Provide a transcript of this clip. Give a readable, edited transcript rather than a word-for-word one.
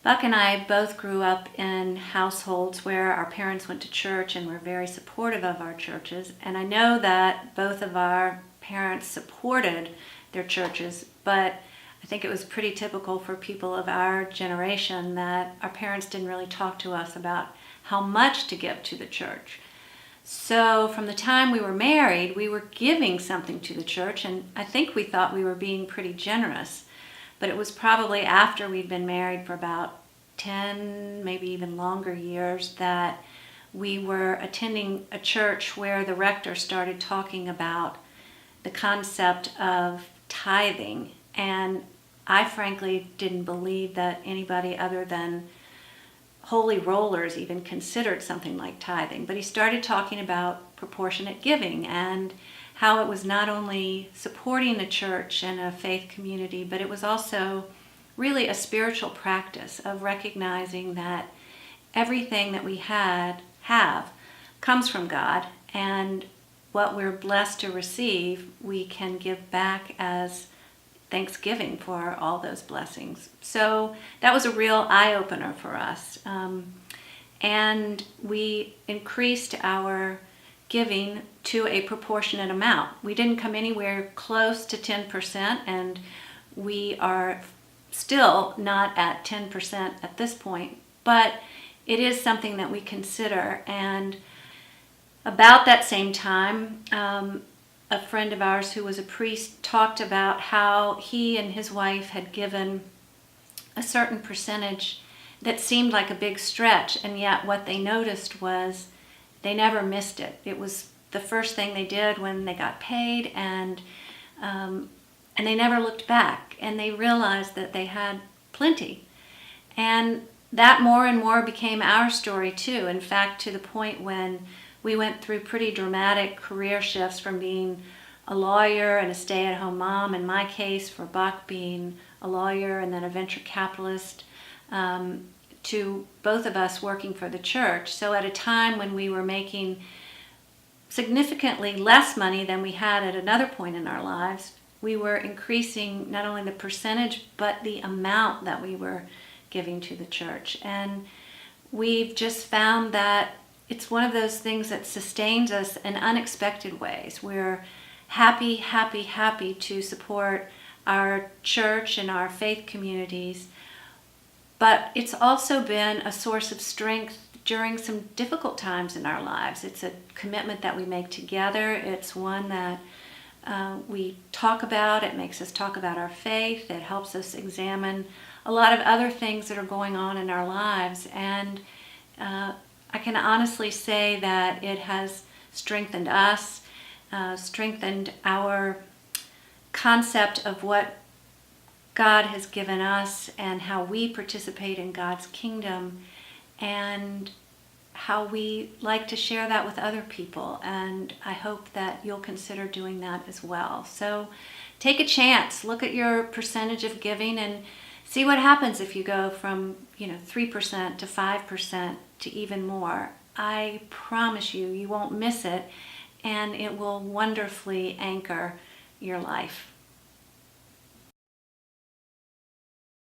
Buck and I both grew up in households where our parents went to church and were very supportive of our churches. And I know that both of our parents supported their churches, but I think it was pretty typical for people of our generation that our parents didn't really talk to us about how much to give to the church. So from the time we were married, we were giving something to the church, and I think we thought we were being pretty generous. But it was probably after we'd been married for about 10, maybe even longer years, that we were attending a church where the rector started talking about the concept of tithing. And I frankly didn't believe that anybody other than holy rollers even considered something like tithing. But he started talking about proportionate giving and how it was not only supporting the church and a faith community, but it was also really a spiritual practice of recognizing that everything that we have comes from God, and what we're blessed to receive, we can give back as thanksgiving for all those blessings. So that was a real eye-opener for us. And we increased our giving to a proportionate amount. We didn't come anywhere close to 10%, and we are still not at 10% at this point, but it is something that we consider. And about that same time, a friend of ours who was a priest talked about how he and his wife had given a certain percentage that seemed like a big stretch, and yet what they noticed was they never missed it. It was the first thing they did when they got paid, and they never looked back, and they realized that they had plenty. And that more and more became our story too. In fact, to the point when we went through pretty dramatic career shifts from being a lawyer and a stay-at-home mom, in my case, for Buck being a lawyer and then a venture capitalist, to both of us working for the church. So at a time when we were making significantly less money than we had at another point in our lives, we were increasing not only the percentage, but the amount that we were giving to the church. And we've just found that it's one of those things that sustains us in unexpected ways. We're happy to support our church and our faith communities, but it's also been a source of strength during some difficult times in our lives. It's a commitment that we make together. It's one that we talk about. It makes us talk about our faith. It helps us examine a lot of other things that are going on in our lives. And I can honestly say that it has strengthened us, strengthened our concept of what God has given us and how we participate in God's kingdom, and how we like to share that with other people. And I hope that you'll consider doing that as well. So take a chance, look at your percentage of giving, and see what happens if you go from 3% to 5% to even more. I promise you, you won't miss it, and it will wonderfully anchor your life.